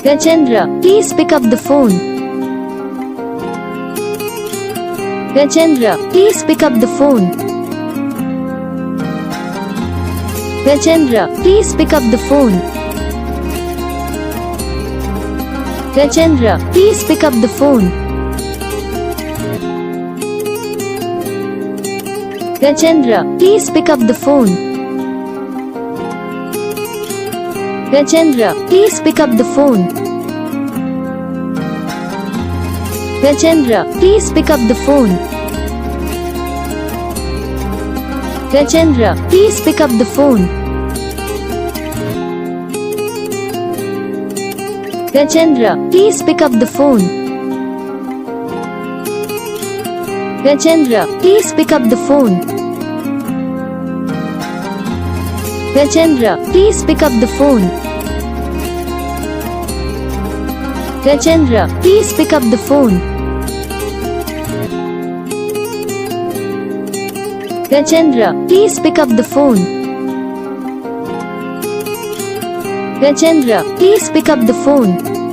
Gajendra, please pick up the phone. Gajendra, please pick up the phone. Gajendra, please pick up the phone. Gajendra, please pick up the phone. Gajendra, please pick up the phone. Gajendra, please pick up the phone. Gajendra, please pick up the phone. Gajendra, please pick up the phone. Gajendra, please pick up the phone. Gajendra, please pick up the phone. Gajendra, please pick up the phone. Gajendra, please pick up the phone. Gajendra, please pick up the phone. Gajendra, please pick up the phone.